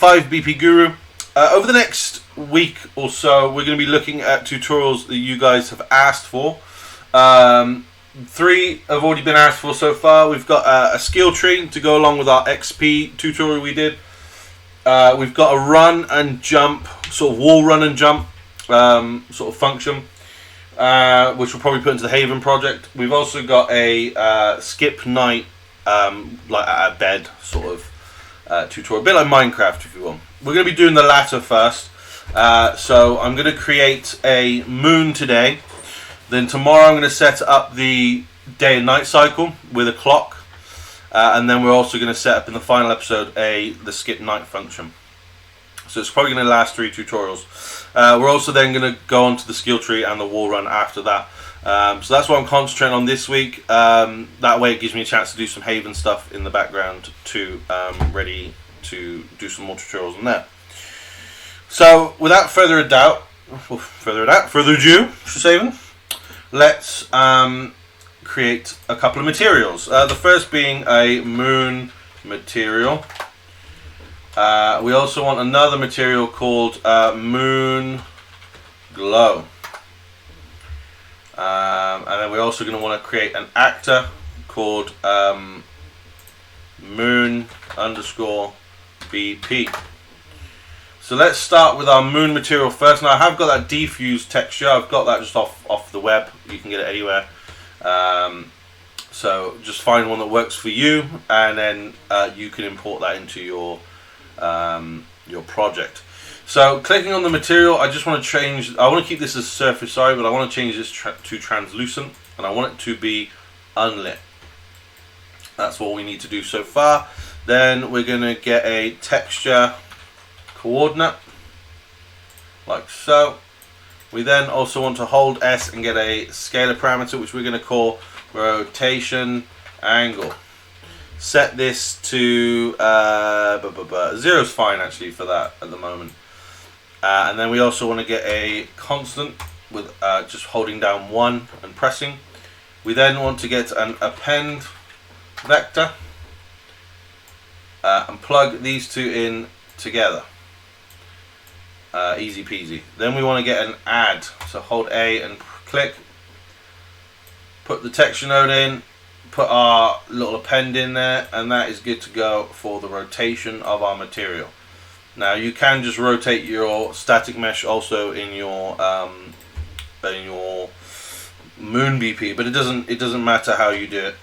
5 BP Guru. Over the next week or so, we're going to be looking at tutorials that you guys have asked for. 3 have already been asked for so far. We've got a skill tree to go along with our XP tutorial we did. We've got a run and jump, sort of wall run and jump sort of function, which we'll probably put into the Haven project. We've also got a skip night, like at a bed sort of tutorial, a bit like Minecraft, if you will. We're going to be doing the latter first. So I'm going to create a moon today. Then tomorrow I'm going to set up the day and night cycle with a clock. And then we're also going to set up in the final episode the skip night function. So it's probably going to last 3 tutorials. We're also then going to go on to the skill tree and the wall run after that. So that's what I'm concentrating on this week. That way it gives me a chance to do some Haven stuff in the background to ready to do some more tutorials on that. So without further ado, let's create a couple of materials. The first being a moon material. We also want another material called moon glow. And then we're also going to want to create an actor called moon _ BP. So let's start with our moon material first. Now I have got that diffuse texture. I've got that just off the web. You can get it anywhere. So just find one that works for you, and then you can import that into your project. So clicking on the material, I just want to change. I want to keep this as surface, sorry, but I want to change this to translucent, and I want it to be unlit. That's what we need to do so far. Then we're going to get a texture coordinate, like so. We then also want to hold S and get a scalar parameter, which we're going to call rotation angle. Set this to 0 is fine actually for that at the moment. And then we also want to get a constant with just holding down 1 and pressing. We then want to get an append vector and plug these 2 in together. Easy peasy. Then we want to get an add, so hold A and click, put the texture node in, put our little append in there, and that is good to go for the rotation of our material. Now you can just rotate your static mesh also in your moon BP, but it doesn't matter how you do it.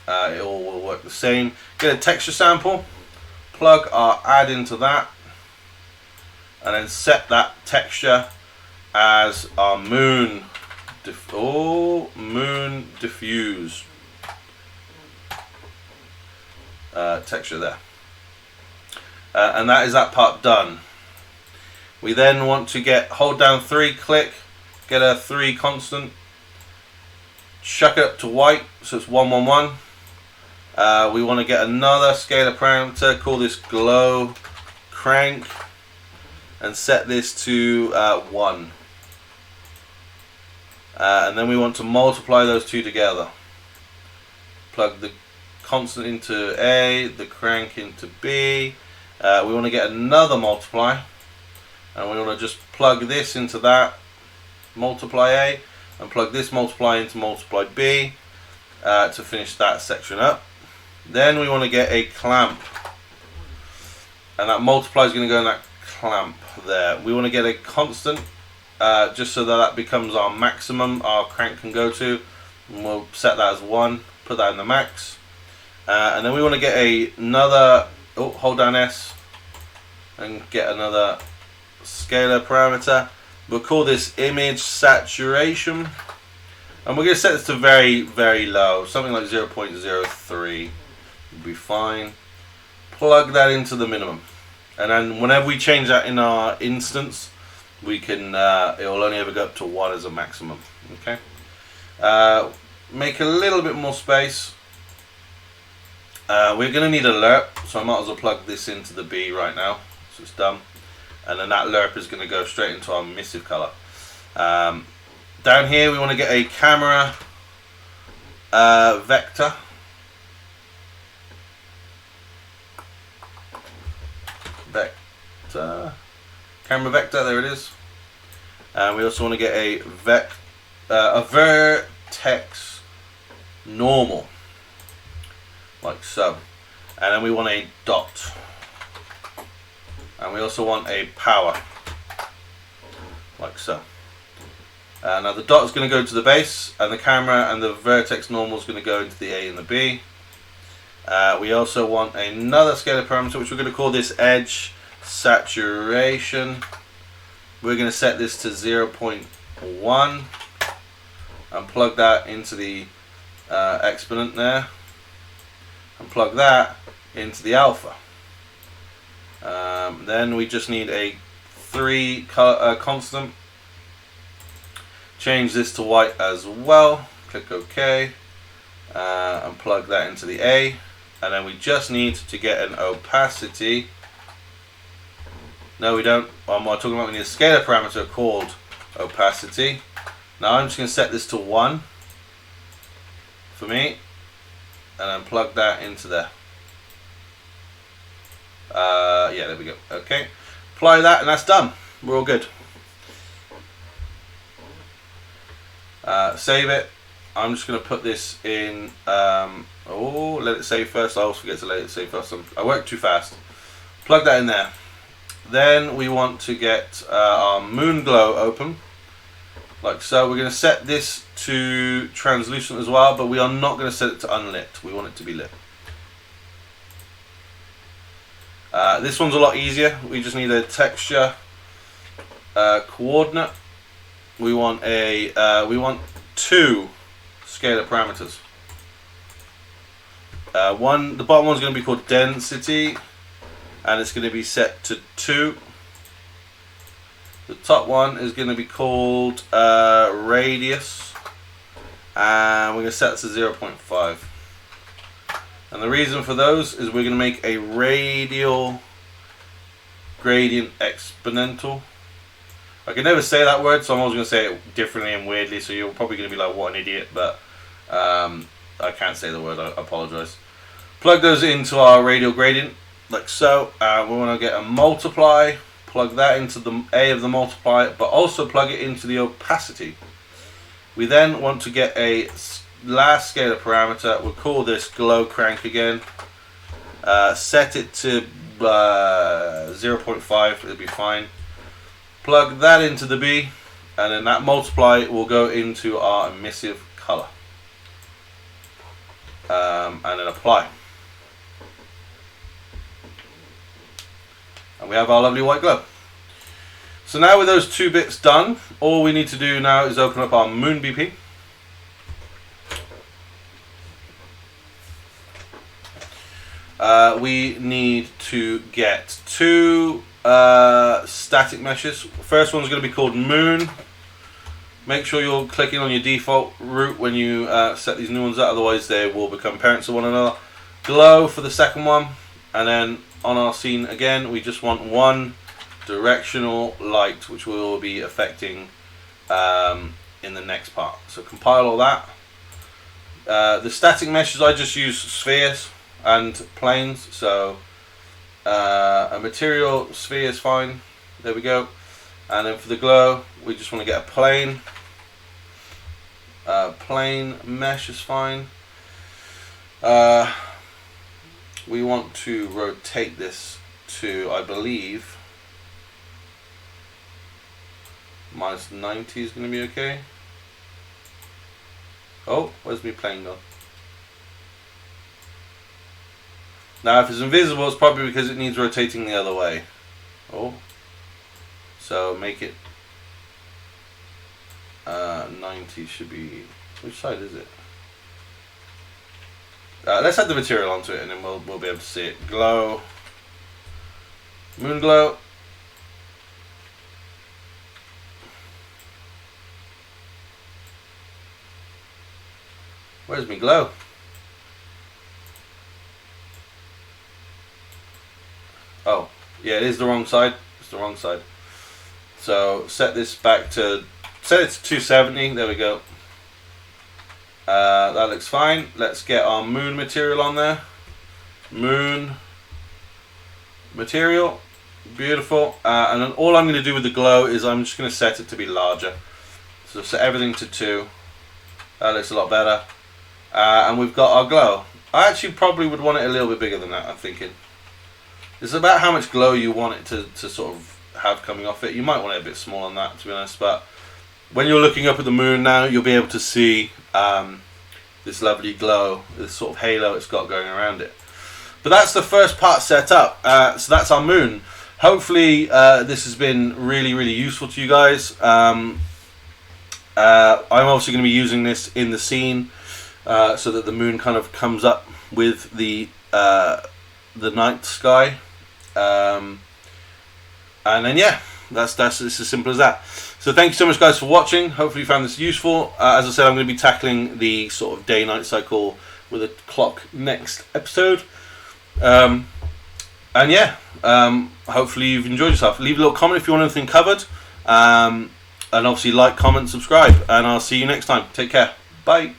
It all will work the same. Get a texture sample, plug our add into that, and then set that texture as our moon diffuse texture there. And that is that part done. We then want to hold down 3, click, get a 3 constant, chuck it up to white, so it's 1 1 1. We want to get another scalar parameter, call this glow crank, and set this to 1. And then we want to multiply those 2 together. Plug the constant into A, the crank into B. We want to get another multiply, and we want to just plug this into that, multiply A, and plug this multiply into multiply B to finish that section up. Then we want to get a clamp, and that multiply is going to go in that clamp there. We want to get a constant just so that becomes our maximum our crank can go to, and we'll set that as 1, put that in the max. And then we want to get another, hold down S and get another scalar parameter. We'll call this image saturation, and we're going to set this to very, very low, something like 0.03 would be fine. Plug that into the minimum, and then whenever we change that in our instance, we can it will only ever go up to 1 as a maximum. Okay. Make a little bit more space. We're going to need a lerp, so I might as well plug this into the B right now, so it's done. And then that lerp is going to go straight into our emissive color. Down here we want to get a camera vector. vector. Camera vector, there it is. And we also want to get a vertex normal, like so. And then we want a dot. And we also want a power, like so. Now the dot is going to go to the base, and the camera and the vertex normal is going to go into the A and the B. We also want another scalar parameter, which we're going to call this edge saturation. We're going to set this to 0.1 and plug that into the exponent there, and plug that into the alpha. Then we just need a 3 color constant. Change this to white as well. Click OK, and plug that into the A. And then we just need to get an opacity. No, we don't. I'm talking about we need a scalar parameter called opacity. Now I'm just going to set this to 1 for me, and then plug that into there. Yeah, there we go. Okay, apply that, and that's done. We're all good. Save it. I'm just going to put this in. Let it save first. I always forget to let it save first. I work too fast. Plug that in there. Then we want to get our moon glow open, like so. We're going to set this to translucent as well, but we are not going to set it to unlit. We want it to be lit. This one's a lot easier. We just need a texture coordinate. We want two scalar parameters. The bottom one's going to be called density, and it's going to be set to 2. The top one is going to be called radius, and we're going to set this to 0.5. And the reason for those is we're going to make a radial gradient exponential. I can never say that word, so I'm always going to say it differently and weirdly, so you're probably going to be like, what an idiot, but I can't say the word, I apologize. Plug those into our radial gradient, like so. We want to get a multiply, plug that into the A of the multiply, but also plug it into the opacity. We then want to get a last scalar parameter. We'll call this glow crank again. Set it to 0.5, it'll be fine. Plug that into the B, and then that multiply will go into our emissive color. And then apply. And we have our lovely white glow. So now with those 2 bits done, all we need to do now is open up our Moon BP. We need to get 2 static meshes. First one's going to be called Moon. Make sure you're clicking on your default route when you set these new ones up, otherwise they will become parents of one another. Glow for the second one, and then on our scene again we just want 1 directional light, which we will be affecting in the next part. So compile all that. The static meshes, I just use spheres and planes, so a material sphere is fine. There we go. And then for the glow, we just want to get a plane. Plane mesh is fine. We want to rotate this to, I believe, -90 is going to be okay. Oh, where's my plane gone? Now if it's invisible, it's probably because it needs rotating the other way. Oh, so make it 90 should be, which side is it? Let's add the material onto it, and then we'll be able to see it. Glow, moon glow. Where's my glow? Oh, yeah, it is the wrong side. It's the wrong side. So set this back to, set it to 270. There we go. That looks fine. Let's get our moon material on there. Moon material. Beautiful. And then all I'm going to do with the glow is I'm just going to set it to be larger. So set everything to 2. That looks a lot better. And we've got our glow. I actually probably would want it a little bit bigger than that, I'm thinking. It's about how much glow you want it to sort of have coming off it. You might want it a bit smaller than that, to be honest, but when you're looking up at the moon now, you'll be able to see this lovely glow, this sort of halo it's got going around it. But that's the first part set up. So that's our moon. Hopefully this has been really, really useful to you guys. I'm obviously going to be using this in the scene so that the moon kind of comes up with the night sky. And then yeah, that's it's as simple as that. So thank you so much guys for watching. Hopefully you found this useful. As I said, I'm going to be tackling the sort of day-night cycle with a clock next episode. And yeah, hopefully you've enjoyed yourself. Leave a little comment if you want anything covered. And obviously like, comment, subscribe. And I'll see you next time. Take care. Bye.